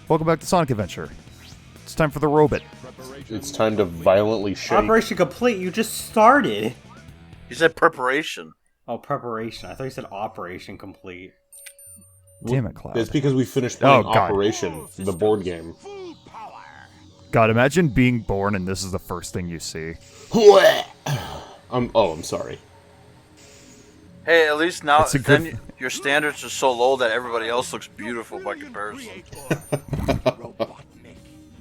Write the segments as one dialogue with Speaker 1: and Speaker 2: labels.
Speaker 1: Welcome back to Sonic Adventure. It's time for the robot.
Speaker 2: It's time to violently shake.
Speaker 3: Operation complete. You just started.
Speaker 4: He said preparation.
Speaker 3: Oh, preparation. I thought you said operation complete.
Speaker 1: Damn it, Cloud.
Speaker 2: It's because we finished playing
Speaker 1: God.
Speaker 2: Operation, the board game.
Speaker 1: God, imagine being born and this is the first thing you see.
Speaker 2: I'm sorry.
Speaker 4: Hey, at least now
Speaker 1: That's a good-
Speaker 4: then your standards are so low that everybody else looks beautiful by comparison.
Speaker 5: Robotnik,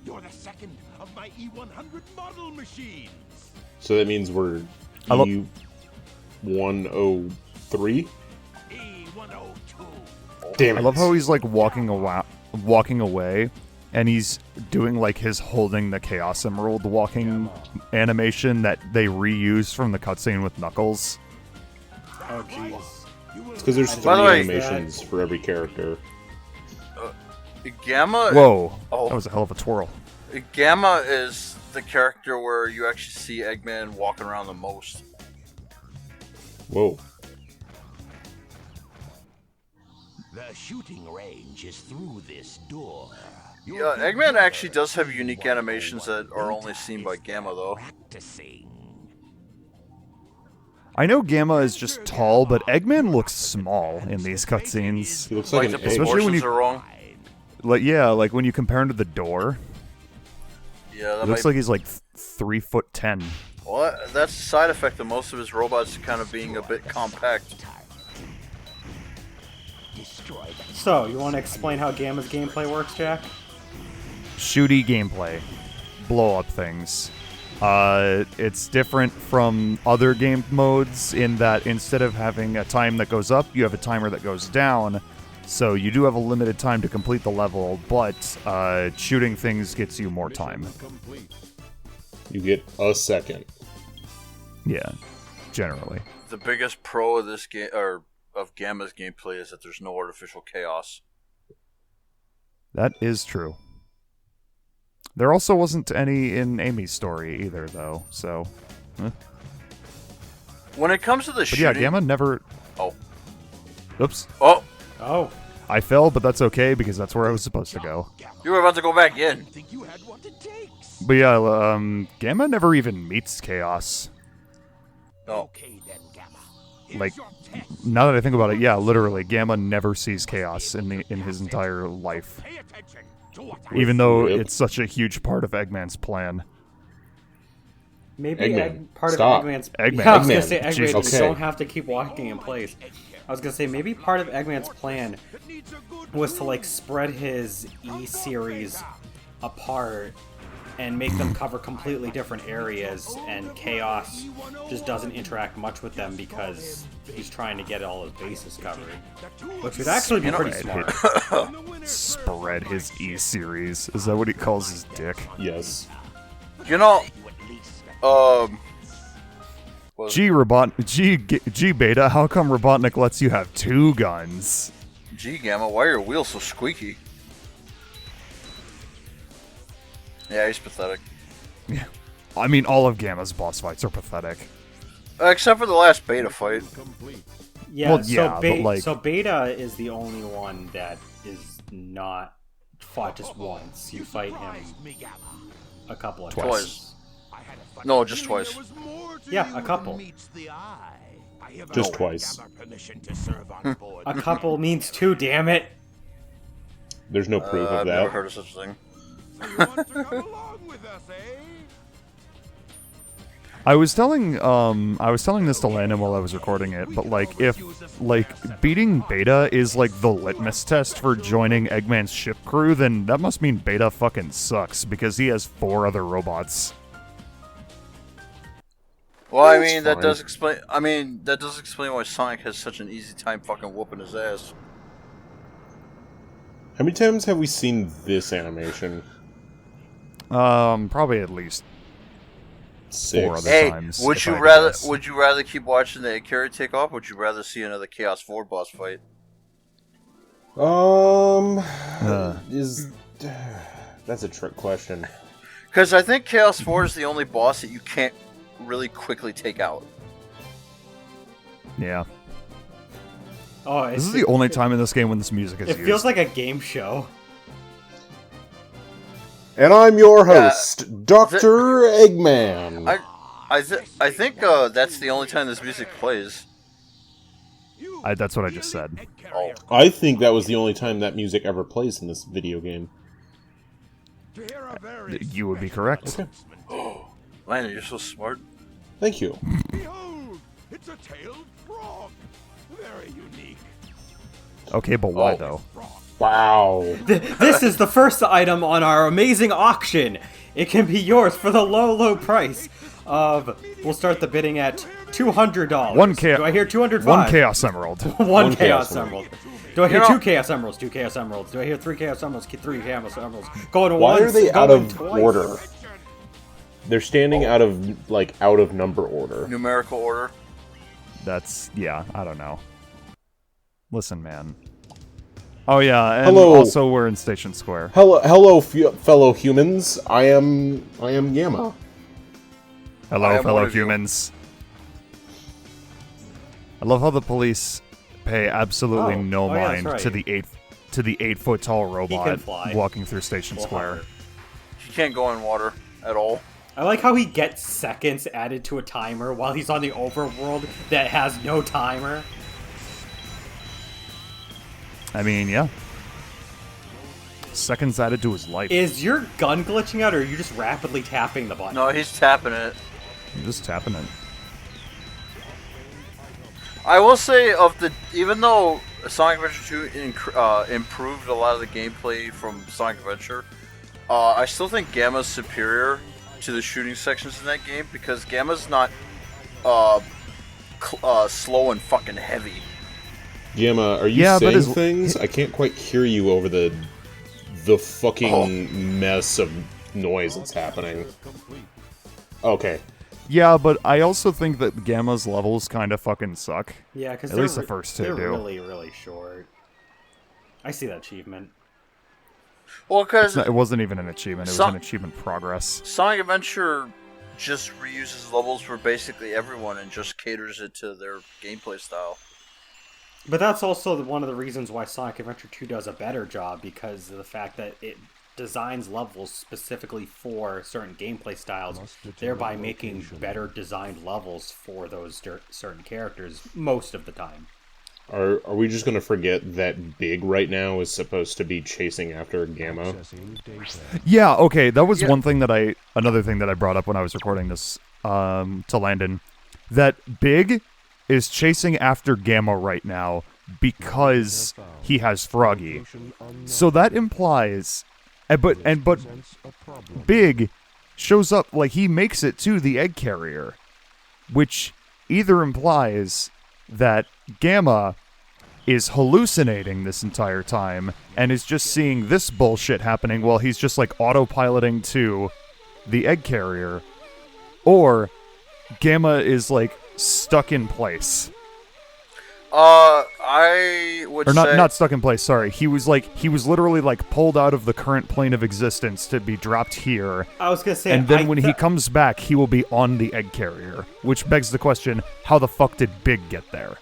Speaker 5: you're the second of my E100 model machines.
Speaker 2: So that means we're
Speaker 1: I lo-
Speaker 2: E103?
Speaker 5: E102.
Speaker 2: Damn it.
Speaker 1: I love how he's like walking away, and he's doing like his holding the Chaos Emerald walking animation that they reuse from the cutscene with Knuckles.
Speaker 3: Oh, jeez.
Speaker 2: It's because there's
Speaker 4: By
Speaker 2: 3
Speaker 4: the way-
Speaker 2: animations for every character.
Speaker 4: Gamma.
Speaker 1: Whoa,
Speaker 4: Oh.
Speaker 1: that was a hell of a twirl.
Speaker 4: Gamma is the character where you actually see Eggman walking around the most.
Speaker 2: Whoa.
Speaker 5: The shooting range is through this door.
Speaker 4: Yeah, Eggman actually does have unique animations that are only seen by Gamma, though.
Speaker 5: Practicing.
Speaker 1: I know Gamma is just tall, but Eggman looks small in these cutscenes.
Speaker 2: He looks
Speaker 4: Like
Speaker 2: like
Speaker 4: the
Speaker 2: an egg.
Speaker 1: Especially when
Speaker 4: proportions
Speaker 1: you-
Speaker 4: are wrong.
Speaker 1: Like when you compare him to the door,
Speaker 4: Yeah, that
Speaker 1: it looks
Speaker 4: might.
Speaker 1: like he's like 3'10".
Speaker 4: Well, that's a side effect of most of his robots kind of being a bit compact.
Speaker 5: Destroy them.
Speaker 3: So, you want to explain how Gamma's gameplay works, Jack?
Speaker 1: Shooty gameplay, blow up things. It's different from other game modes in that instead of having a time that goes up, you have a timer that goes down. So you do have a limited time to complete the level, but shooting things gets you more time.
Speaker 2: You get a second.
Speaker 1: Yeah, generally.
Speaker 4: The biggest pro of this game, or of Gamma's gameplay, is that there's no artificial chaos.
Speaker 1: That is true. There also wasn't any in Amy's story either, though, so...
Speaker 4: When it comes to the
Speaker 1: But
Speaker 4: shooting,
Speaker 1: yeah, Gamma never...
Speaker 4: Oh.
Speaker 1: Oops.
Speaker 4: Oh,
Speaker 3: Oh.
Speaker 1: I fell, but that's okay, because that's where I was supposed to go.
Speaker 4: you were about to go back in.
Speaker 5: Think you had what it takes.
Speaker 1: But yeah, Gamma never even meets Chaos.
Speaker 4: Oh,
Speaker 5: Okay then, Gamma. Here's
Speaker 1: Like,
Speaker 5: your test.
Speaker 1: now that I think about it, yeah, literally, Gamma never sees Chaos in his entire life.
Speaker 5: Pay attention to what
Speaker 1: Even though
Speaker 2: Rip.
Speaker 1: it's such a huge part of Eggman's plan.
Speaker 3: Maybe
Speaker 2: Eggman,
Speaker 3: part
Speaker 2: stop.
Speaker 3: of Eggman's...
Speaker 1: Eggman.
Speaker 3: Yeah, I was going
Speaker 2: Eggman.
Speaker 3: to say, Eggman,
Speaker 1: Jesus.
Speaker 3: you
Speaker 2: Okay.
Speaker 3: don't have to keep walking in place. I was going to say, maybe part of Eggman's plan was to, like, spread his E-series apart and make them cover completely different areas, and Chaos just doesn't interact much with them because he's trying to get all his bases covered. Which would actually be pretty smart.
Speaker 1: Spread his E-series. Is that what he calls his dick?
Speaker 2: Yes.
Speaker 4: you know,
Speaker 1: G Beta, how come Robotnik lets you have 2 guns?
Speaker 4: Gee, Gamma, why are your wheels so squeaky? Yeah, he's pathetic.
Speaker 1: I mean, all of Gamma's boss fights are pathetic.
Speaker 4: Except for the last beta fight.
Speaker 3: Yeah,
Speaker 1: Well, yeah, but, like-
Speaker 3: so Beta is the only one that is not fought just once. You fight him a couple of
Speaker 4: Twice.
Speaker 3: times.
Speaker 4: No, just twice.
Speaker 3: Yeah, a couple.
Speaker 2: Just twice.
Speaker 3: A couple means 2, damn it!
Speaker 2: There's no proof of
Speaker 4: I've never
Speaker 2: that.
Speaker 4: heard of such a thing.
Speaker 1: I was telling this to Landon while I was recording it, but like if beating Beta is like the litmus test for joining Eggman's ship crew, then that must mean Beta fucking sucks because he has 4 other robots.
Speaker 4: Well, I
Speaker 2: That's
Speaker 4: mean, that
Speaker 2: fine.
Speaker 4: does explain. I mean, that does explain why Sonic has such an easy time fucking whooping his ass.
Speaker 2: How many times have we seen this animation?
Speaker 1: Probably at least
Speaker 2: 6.
Speaker 1: 4 other
Speaker 4: Hey,
Speaker 1: times.
Speaker 4: would
Speaker 1: if
Speaker 4: you
Speaker 1: I had to
Speaker 4: rather?
Speaker 1: guess.
Speaker 4: Would you rather keep watching the Akira take off? Would you rather see another Chaos 4 boss fight?
Speaker 2: Is that's a trick question.
Speaker 4: Because I think Chaos 4 is the only boss that you can't really quickly take out.
Speaker 1: Yeah.
Speaker 3: Oh,
Speaker 1: This is the only time in this game when this music is
Speaker 3: It
Speaker 1: used.
Speaker 3: feels like a game show.
Speaker 2: And I'm your host, Dr. Eggman.
Speaker 4: I think that's the only time this music plays.
Speaker 1: That's what I just said.
Speaker 4: Oh,
Speaker 2: I think that was the only time that music ever plays in this video game.
Speaker 1: You would be correct.
Speaker 4: Landon, you're so smart.
Speaker 2: Thank you.
Speaker 5: Behold, it's a tailed frog. Very unique.
Speaker 1: Okay, but why
Speaker 4: Oh.
Speaker 1: though?
Speaker 2: Wow.
Speaker 3: This is the first item on our amazing auction. It can be yours for the low, low price of. We'll start the bidding at $200.
Speaker 1: One chaos.
Speaker 3: Do I hear 205?
Speaker 1: One Chaos Emerald.
Speaker 3: One Chaos
Speaker 2: Emerald.
Speaker 3: Emerald. Do I hear
Speaker 4: You know-
Speaker 3: 2 Chaos Emeralds? 2 Chaos Emeralds. Do I hear 3 Chaos Emeralds? 3 Chaos Emeralds. Going
Speaker 2: Why
Speaker 3: once.
Speaker 2: are they out
Speaker 3: going
Speaker 2: of
Speaker 3: twice.
Speaker 2: order? They're standing out of number order.
Speaker 4: Numerical order.
Speaker 1: That's I don't know. Listen, man. Oh yeah, and
Speaker 2: Hello.
Speaker 1: also we're in Station Square.
Speaker 2: Hello, fellow humans. I am Gamma.
Speaker 4: I
Speaker 1: Hello,
Speaker 4: am one
Speaker 1: fellow
Speaker 4: of you.
Speaker 1: humans. I love how the police pay absolutely
Speaker 3: Oh.
Speaker 1: no
Speaker 3: Oh, yeah, that's
Speaker 1: mind
Speaker 3: right.
Speaker 1: to the 8 foot tall robot
Speaker 3: fly.
Speaker 1: walking through Station
Speaker 3: Well,
Speaker 1: Square.
Speaker 3: hover.
Speaker 4: He can't go in water at all.
Speaker 3: I like how he gets seconds added to a timer while he's on the overworld that has no timer.
Speaker 1: I mean, yeah. Seconds added to his life.
Speaker 3: Is your gun glitching out, or are you just rapidly tapping the button?
Speaker 4: No, he's tapping it.
Speaker 1: I'm just tapping it.
Speaker 4: I will say, even though Sonic Adventure 2 improved a lot of the gameplay from Sonic Adventure, I still think Gamma's superior to the shooting sections in that game because Gamma's not slow and fucking heavy.
Speaker 2: Gamma, are you
Speaker 1: Yeah, but
Speaker 2: saying
Speaker 1: his-
Speaker 2: things? I can't quite hear you over the fucking mess of noise that's happening. Okay.
Speaker 1: Yeah, but I also think that Gamma's levels kind of fucking suck.
Speaker 3: Yeah, because
Speaker 1: At least the first two
Speaker 3: they're
Speaker 1: do.
Speaker 3: really, really short. I see that achievement.
Speaker 4: Well, because
Speaker 1: It wasn't even an achievement, it was
Speaker 4: So-
Speaker 1: an achievement progress.
Speaker 4: Sonic Adventure just reuses levels for basically everyone and just caters it to their gameplay style.
Speaker 3: But that's also one of the reasons why Sonic Adventure 2 does a better job, because of the fact that it designs levels specifically for certain gameplay styles, thereby making better designed levels for those certain characters most of the time.
Speaker 2: Are we just gonna forget that Big right now is supposed to be chasing after Gamma?
Speaker 1: Yeah, okay, that was another thing that I brought up when I was recording this to Landon. That Big is chasing after Gamma right now because he has Froggy. So that implies but Big shows up like he makes it to the egg carrier, which either implies that Gamma is hallucinating this entire time and is just seeing this bullshit happening while he's just like autopiloting to the egg carrier, or Gamma is like stuck in place.
Speaker 4: I would
Speaker 1: Or
Speaker 4: say
Speaker 1: not stuck in place, sorry. He was literally like pulled out of the current plane of existence to be dropped here.
Speaker 3: I was gonna say,
Speaker 1: And then when he comes back, he will be on the egg carrier, which begs the question, how the fuck did Big get there?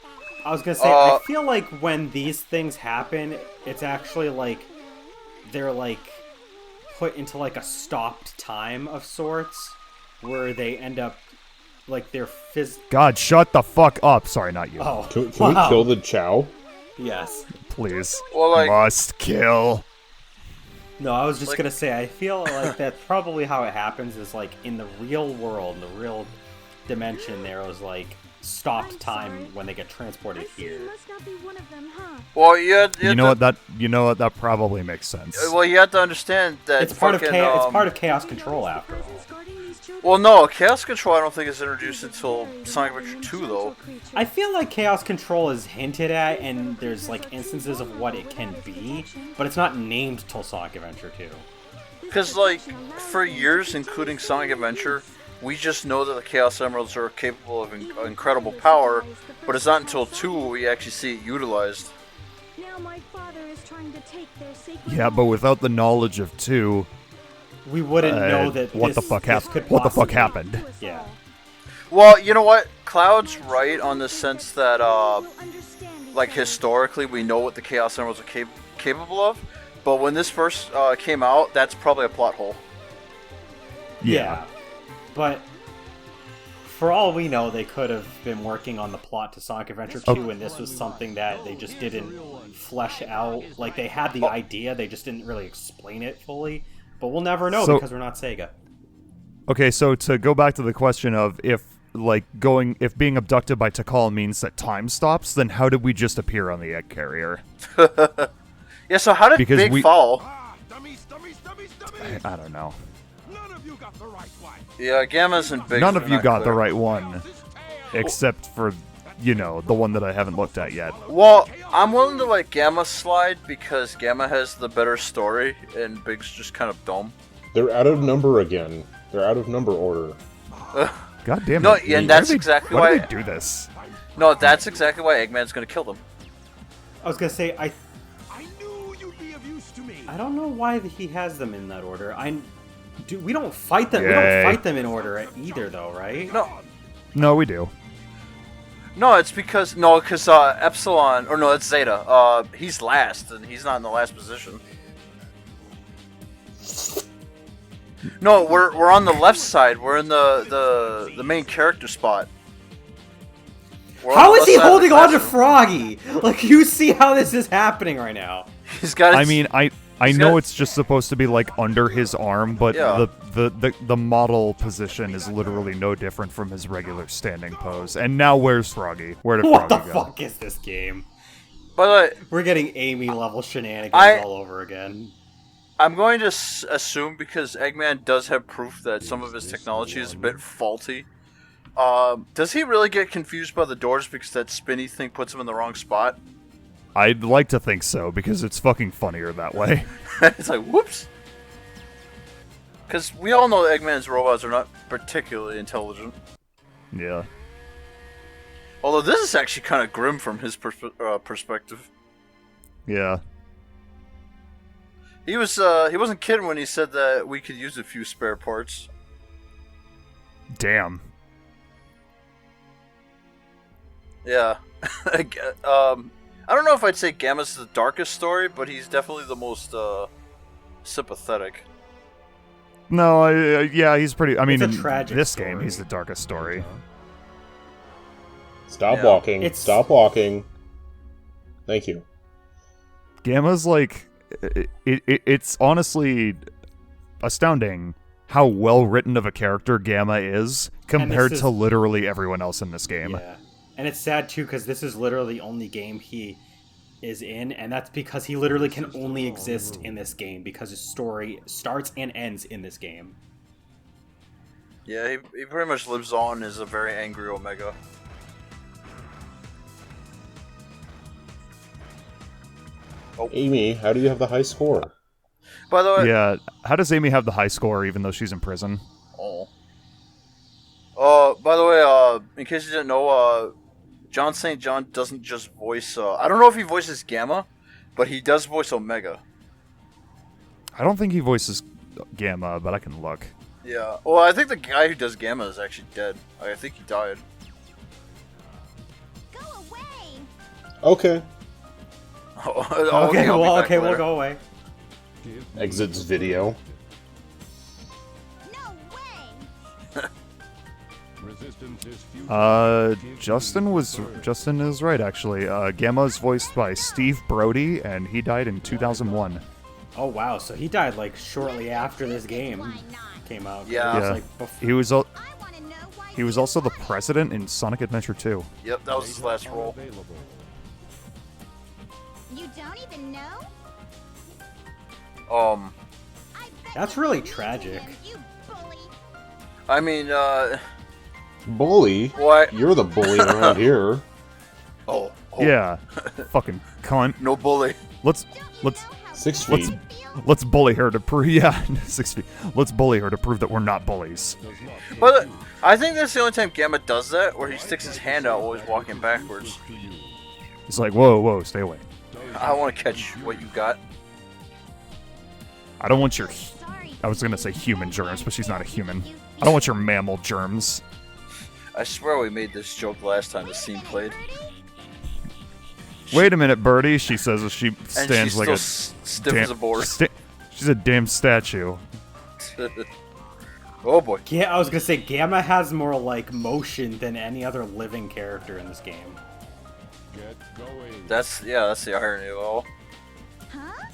Speaker 3: I was gonna say, I feel like when these things happen, it's actually like they're like put into like a stopped time of sorts, where they end up like they're
Speaker 1: God, shut the fuck up. Sorry, not you.
Speaker 3: Oh,
Speaker 2: Can
Speaker 3: wow.
Speaker 2: we kill the Chow?
Speaker 3: Yes.
Speaker 1: Please.
Speaker 4: Well, like-
Speaker 1: Must kill.
Speaker 3: No, I was just
Speaker 4: Like-
Speaker 3: gonna say, I feel like that's probably how it happens. Is like in the real world, in the real dimension, there was like stopped time when they get transported here.
Speaker 4: well,
Speaker 1: You know what? That probably makes sense.
Speaker 4: Well, you have to understand that
Speaker 3: It's part of
Speaker 4: fucking,
Speaker 3: chaos. It's part of chaos control, after all.
Speaker 4: Well, no, Chaos Control I don't think is introduced until Sonic Adventure 2, though.
Speaker 3: I feel like chaos control is hinted at, and there's like instances of what it can be, but it's not named till Sonic Adventure 2.
Speaker 4: Because, like, for years, including Sonic Adventure, we just know that the Chaos Emeralds are capable of incredible power, but it's not until 2 we actually see it utilized.
Speaker 1: Yeah, but without the knowledge of 2,
Speaker 3: We wouldn't know that
Speaker 1: what
Speaker 3: this,
Speaker 1: the fuck
Speaker 3: this
Speaker 1: happened?
Speaker 3: could
Speaker 1: What the fuck
Speaker 3: possibly-
Speaker 1: happened?
Speaker 3: Yeah.
Speaker 4: Well, you know what? Cloud's right on the sense that, like, historically we know what the Chaos Emeralds are capable of, But when this first came out, that's probably a plot hole.
Speaker 1: Yeah.
Speaker 3: But for all we know, they could have been working on the plot to Sonic Adventure 2, and this was something that they just didn't flesh out. Like, they had the idea, they just didn't really explain it fully. But we'll never know because we're not Sega.
Speaker 1: Okay, so to go back to the question of if being abducted by Tikal means that time stops, then how did we just appear on the egg carrier?
Speaker 4: Yeah, so how did
Speaker 1: Because
Speaker 4: Big fall?
Speaker 5: Dummies, dummies, dummies, dummies!
Speaker 1: I don't know.
Speaker 5: None of you got the right one.
Speaker 4: Yeah, Gamma's and Big.
Speaker 1: None of you
Speaker 4: not
Speaker 1: got the
Speaker 4: clear.
Speaker 1: right one, except for, the one that I haven't looked at yet.
Speaker 4: Well, I'm willing to let Gamma slide because Gamma has the better story and Big's just kind of dumb.
Speaker 2: They're out of number again. They're out of number order.
Speaker 1: God damn it.
Speaker 4: No, and that's exactly
Speaker 1: why
Speaker 4: why-
Speaker 1: do they do this?
Speaker 4: No, that's exactly why Eggman's gonna kill them.
Speaker 3: I was gonna say,
Speaker 5: I knew you'd be of use to me.
Speaker 3: I don't know why he has them in that order. We don't fight them. We
Speaker 1: Yay.
Speaker 3: don't fight them in order either, though, right?
Speaker 1: No, we do.
Speaker 4: No, it's because Epsilon or no, it's Zeta. He's last, and he's not in the last position. No, we're on the left side. We're in the main character spot. We're on
Speaker 3: How
Speaker 4: the
Speaker 3: is he
Speaker 4: left side of the
Speaker 3: holding on to
Speaker 4: classroom.
Speaker 3: Froggy? Like, you see how this is happening right now.
Speaker 4: He's got.
Speaker 1: I mean, I
Speaker 4: He's
Speaker 1: know
Speaker 4: got-
Speaker 1: it's just supposed to be like under his arm, but
Speaker 4: Yeah.
Speaker 1: the model position is literally no different from his regular standing pose. And now where's Froggy? Where did
Speaker 3: What the
Speaker 1: Froggy go?
Speaker 3: fuck is this game?
Speaker 4: By the way,
Speaker 3: We're getting Amy level shenanigans all over again.
Speaker 4: I'm going to assume because Eggman does have proof that some of his technology is a bit faulty. Does he really get confused by the doors because that spinny thing puts him in the wrong spot?
Speaker 1: I'd like to think so, because it's fucking funnier that way.
Speaker 4: It's like, whoops. Because we all know Eggman's robots are not particularly intelligent.
Speaker 1: Yeah.
Speaker 4: Although this is actually kind of grim from his perspective.
Speaker 1: Yeah.
Speaker 4: He wasn't kidding when he said that we could use a few spare parts.
Speaker 1: Damn.
Speaker 4: Yeah. I don't know if I'd say Gamma's the darkest story, but he's definitely the most sympathetic.
Speaker 1: No, yeah, he's pretty... I mean,
Speaker 3: a
Speaker 1: in
Speaker 3: tragic
Speaker 1: this
Speaker 3: story.
Speaker 1: game, he's the darkest story.
Speaker 2: Stop
Speaker 4: Yeah.
Speaker 2: walking.
Speaker 3: It's-
Speaker 2: Stop walking. Thank you.
Speaker 1: Gamma's like... It's honestly astounding how well written of a character Gamma is compared
Speaker 3: is-
Speaker 1: to literally everyone else in this game.
Speaker 3: Yeah. And it's sad, too, because this is literally the only game he is in, and that's because he literally can only exist in this game, because his story starts and ends in this game.
Speaker 4: Yeah, he pretty much lives on as a very angry Omega.
Speaker 2: Amy, how do you have the high score?
Speaker 4: By the way,
Speaker 1: Yeah, how does Amy have the high score even though she's in prison?
Speaker 4: oh. By the way, in case you didn't know, John St. John doesn't just voice. I don't know if he voices Gamma, but he does voice Omega.
Speaker 1: I don't think he voices Gamma, but I can look.
Speaker 4: Yeah. Well, I think the guy who does Gamma is actually dead. I think he died.
Speaker 6: Go away!
Speaker 2: Okay.
Speaker 4: Oh,
Speaker 3: Okay,
Speaker 4: I'll be
Speaker 3: well,
Speaker 4: back
Speaker 3: okay, we'll
Speaker 4: later.
Speaker 3: go away.
Speaker 2: Exits video.
Speaker 6: No way!
Speaker 1: Justin is right, actually. Gamma is voiced by Steve Brody, and he died in 2001.
Speaker 3: Oh, wow, so he died, like, shortly after this game
Speaker 6: Why not?
Speaker 3: came out.
Speaker 4: Yeah.
Speaker 3: It was,
Speaker 1: Yeah.
Speaker 3: like, before.
Speaker 1: He was
Speaker 6: I want to know why
Speaker 1: he was also the president in Sonic Adventure 2.
Speaker 4: Yep, that was his last role.
Speaker 6: you don't even know? I bet
Speaker 3: That's
Speaker 6: you
Speaker 3: really
Speaker 6: knew
Speaker 3: tragic.
Speaker 6: him, you bully.
Speaker 4: I mean,
Speaker 2: Bully?
Speaker 4: what?
Speaker 2: You're the bully around here.
Speaker 4: Oh.
Speaker 1: Yeah, fucking cunt.
Speaker 4: No bully.
Speaker 1: Let's
Speaker 6: Don't you
Speaker 1: let's
Speaker 6: know how
Speaker 2: 6
Speaker 6: bullies
Speaker 2: feet.
Speaker 6: feel?
Speaker 1: let's bully her to prove. Yeah, 6 feet. Let's bully her to prove that we're not bullies.
Speaker 4: But I think that's the only time Gamma does that, where he sticks his hand out while he's walking backwards.
Speaker 1: He's like, whoa, stay away.
Speaker 4: I want to catch what you got.
Speaker 1: I don't want your.
Speaker 6: Sorry.
Speaker 1: I was gonna say human germs, but she's not a human. I don't want your mammal germs.
Speaker 4: I swear we made this joke last time the scene played.
Speaker 1: Wait a minute, Birdie, she says as she
Speaker 4: and
Speaker 1: stands
Speaker 4: she's
Speaker 1: like
Speaker 4: still
Speaker 1: a
Speaker 4: stiff
Speaker 1: damn,
Speaker 4: as a board.
Speaker 1: she's a damn statue.
Speaker 4: Oh boy.
Speaker 3: Yeah, I was gonna say Gamma has more like motion than any other living character in this game.
Speaker 5: Get going.
Speaker 4: That's the irony of it all.
Speaker 6: Huh?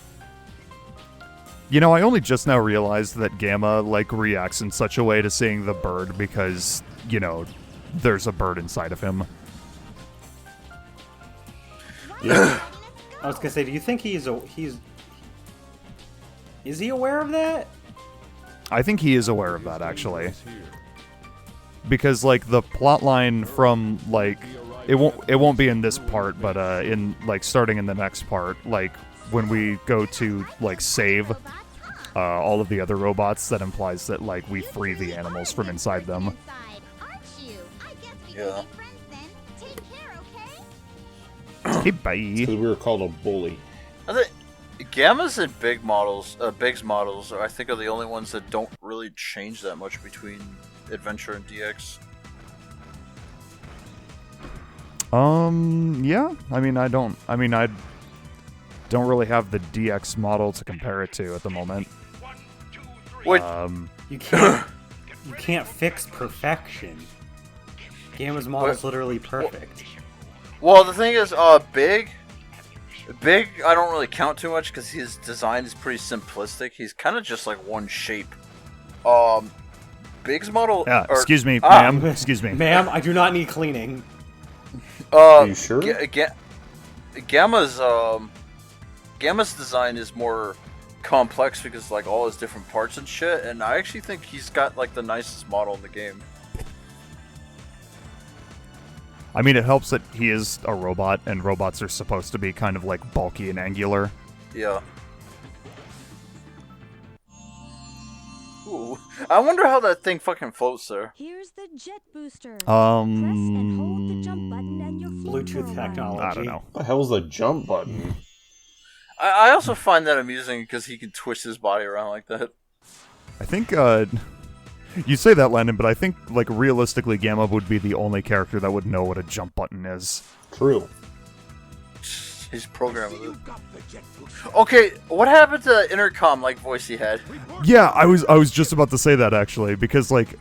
Speaker 1: You know, I only just now realized that Gamma like reacts in such a way to seeing the bird because, you know, there's a bird inside of him.
Speaker 2: Yeah.
Speaker 3: I was gonna say, do you think is he aware of that?
Speaker 1: I think he is aware of that, actually. Because, like, the plot line from, like, it won't be in this part, but in, like, starting in the next part, like, when we go to, like, save all of the other robots, that implies that, like, we free the animals from inside them.
Speaker 4: Yeah.
Speaker 1: Hey, bye.
Speaker 2: Because we were called a bully.
Speaker 4: I think Gammas and Biggs models, I think, are the only ones that don't really change that much between Adventure and DX.
Speaker 1: Yeah. I don't really have the DX model to compare it to at the moment.
Speaker 4: Wait,
Speaker 3: You can't fix perfection. Gamma's model is literally perfect.
Speaker 4: well, the thing is, Big, I don't really count too much because his design is pretty simplistic. He's kind of just like one shape. Big's model.
Speaker 1: Yeah, excuse me,
Speaker 4: Ah.
Speaker 1: ma'am. Excuse me.
Speaker 3: Ma'am, I do not need cleaning.
Speaker 2: Are you sure?
Speaker 4: Gamma's design is more complex because like all his different parts and shit, and I actually think he's got like the nicest model in the game.
Speaker 1: I mean, it helps that he is a robot, and robots are supposed to be kind of like bulky and angular.
Speaker 4: Yeah. Ooh. I wonder how that thing fucking floats there.
Speaker 7: Here's the jet booster. Press and hold the jump
Speaker 1: Um,
Speaker 7: button and you'll float
Speaker 3: Bluetooth
Speaker 7: for a while.
Speaker 3: technology.
Speaker 1: I don't know.
Speaker 2: What the hell's the jump button?
Speaker 4: I also find that amusing because he can twist his body around like that.
Speaker 1: I think, you say that, Landon, but I think, like, realistically, Gamma would be the only character that would know what a jump button is.
Speaker 2: True.
Speaker 4: He's programmed with it. Okay, what happened to the intercom like voice he had?
Speaker 1: Yeah, I was just about to say that, actually, because, like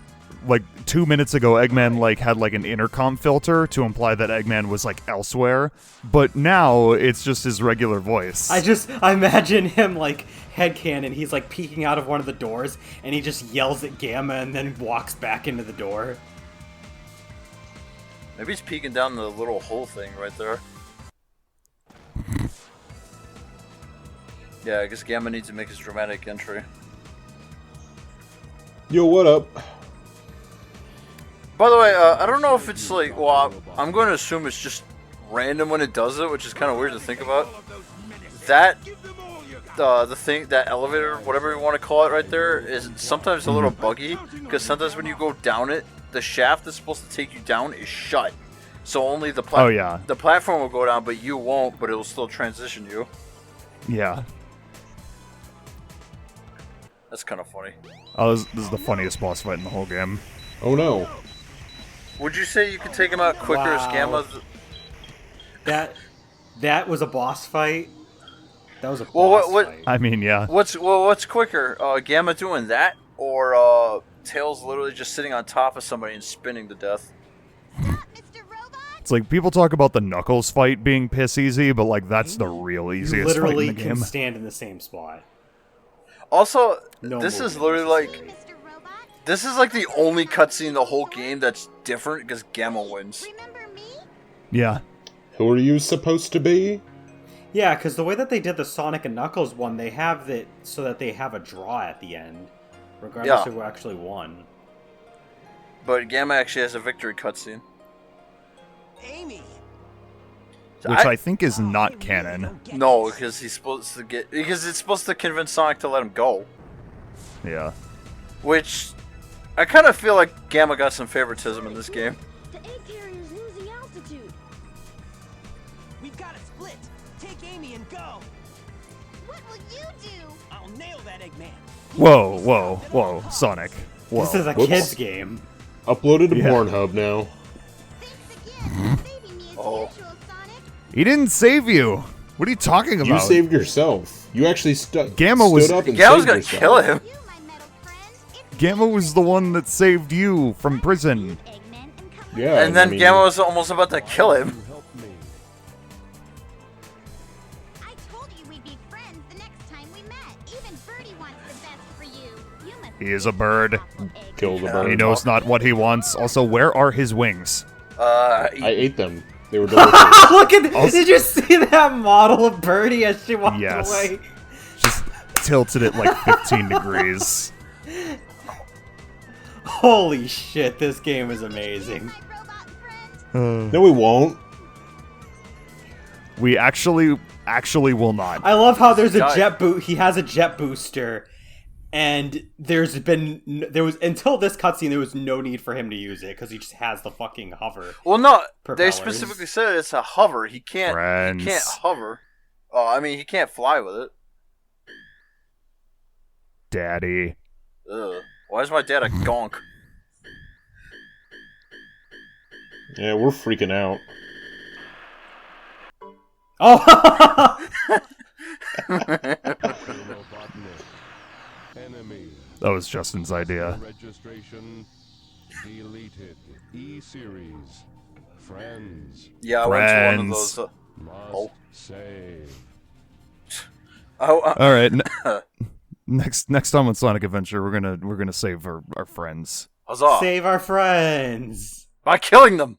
Speaker 1: 2 minutes ago, Eggman, like, had, like, an intercom filter to imply that Eggman was, like, elsewhere, but now it's just his regular voice.
Speaker 3: I imagine him like headcanon. He's like peeking out of one of the doors, and he just yells at Gamma and then walks back into the door.
Speaker 4: Maybe he's peeking down the little hole thing right there. Yeah, I guess Gamma needs to make his dramatic entry.
Speaker 2: Yo, what up?
Speaker 4: By the way, I don't know if it's like, well, I'm going to assume it's just random when it does it, which is kind of weird to think about. That, the thing, that elevator, whatever you want to call it right there, is sometimes a little buggy, because sometimes when you go down it, the shaft that's supposed to take you down is shut. So only the
Speaker 1: Oh, yeah.
Speaker 4: the platform will go down, but you won't, but it will still transition you.
Speaker 1: Yeah.
Speaker 4: That's kind of funny.
Speaker 1: Oh, this is the funniest boss fight in the whole game.
Speaker 2: Oh no.
Speaker 4: Would you say you could take him out quicker as
Speaker 3: Wow.
Speaker 4: Gamma?
Speaker 3: That was a boss fight. That was a
Speaker 4: Well,
Speaker 3: boss
Speaker 4: what-
Speaker 3: fight.
Speaker 1: I mean, yeah.
Speaker 4: What's quicker, Gamma doing that, or Tails literally just sitting on top of somebody and spinning to death?
Speaker 6: Mr. Robot?
Speaker 1: It's like, people talk about the Knuckles fight being piss easy, but, like, that's the real
Speaker 3: You
Speaker 1: easiest fight
Speaker 3: literally
Speaker 1: in the
Speaker 3: can
Speaker 1: game.
Speaker 3: stand in the same spot.
Speaker 4: Also,
Speaker 3: No
Speaker 4: this is
Speaker 3: movement
Speaker 4: literally like
Speaker 3: necessary.
Speaker 6: Mr. Robot?
Speaker 4: this is like the only cutscene in the whole game that's different because Gamma wins.
Speaker 6: Remember me?
Speaker 1: Yeah.
Speaker 2: Who are you supposed to be?
Speaker 3: Yeah, because the way that they did the Sonic and Knuckles one, they have it so that they have a draw at the end, regardless
Speaker 4: Yeah.
Speaker 3: of who actually won.
Speaker 4: But Gamma actually has a victory cutscene.
Speaker 5: Amy!
Speaker 1: Which I think is not canon.
Speaker 4: No, because he's supposed to because it's supposed to convince Sonic to let him go.
Speaker 1: Yeah.
Speaker 4: Which I kind of feel like Gamma got some favoritism in this game.
Speaker 7: The egg carrier's losing altitude.
Speaker 5: We've got to split! Take Amy and go!
Speaker 6: What will you do?
Speaker 5: I'll nail that Eggman!
Speaker 1: Whoa, whoa, whoa, Sonic. Whoa.
Speaker 3: This is a
Speaker 2: Whoops.
Speaker 3: kid's game.
Speaker 2: Uploaded to
Speaker 1: Yeah.
Speaker 2: Pornhub now.
Speaker 6: Thanks again for saving me as
Speaker 4: Oh.
Speaker 6: usual, Sonic.
Speaker 1: He didn't save you. What are you talking about?
Speaker 2: You saved yourself. You actually
Speaker 1: Gamma was-
Speaker 2: stood up and
Speaker 4: Gamma's
Speaker 2: saved
Speaker 4: gonna
Speaker 2: yourself.
Speaker 4: kill him.
Speaker 6: You, my metal friend. It's
Speaker 1: Gamma was the one that saved you from prison.
Speaker 6: Eggman and come
Speaker 2: Yeah,
Speaker 4: And then
Speaker 2: I mean,
Speaker 4: Gamma was almost about to kill him.
Speaker 6: I told you we'd be friends the next time we met. Even Birdie wants the best for you. You must
Speaker 1: He is a bird.
Speaker 2: Kill the
Speaker 4: Yeah.
Speaker 2: bird.
Speaker 1: He knows not what he wants. Also, where are his wings?
Speaker 2: I ate them. They were delicious.
Speaker 3: Look at did you see that model of Birdie as she walked
Speaker 1: Yes.
Speaker 3: away?
Speaker 1: Just tilted it like 15 degrees.
Speaker 3: Holy shit, this game is amazing.
Speaker 6: my robot friend.
Speaker 2: No, we won't.
Speaker 1: We actually will not.
Speaker 3: I love how there's a
Speaker 4: Guy-
Speaker 3: jet boot. He has a jet booster, and there was until this cutscene there was no need for him to use it because he just has the fucking hover.
Speaker 4: Well, no, they
Speaker 3: Propellers.
Speaker 4: specifically said it's a hover. He can't.
Speaker 1: Friends.
Speaker 4: He can't hover. Oh, I mean, he can't fly with it.
Speaker 1: Daddy.
Speaker 4: Ugh. Why is my dad a gonk?
Speaker 2: Yeah, we're freaking out.
Speaker 3: Oh,
Speaker 5: Enemy.
Speaker 1: That was Justin's idea.
Speaker 5: Registration deleted. E-series. Friends.
Speaker 4: Yeah, I went to one of
Speaker 1: Friends.
Speaker 4: those.
Speaker 5: Must
Speaker 4: Oh.
Speaker 5: save.
Speaker 1: All right. Next time on Sonic Adventure, we're gonna save our friends.
Speaker 4: Huzzah!
Speaker 3: save our friends.
Speaker 4: By killing them.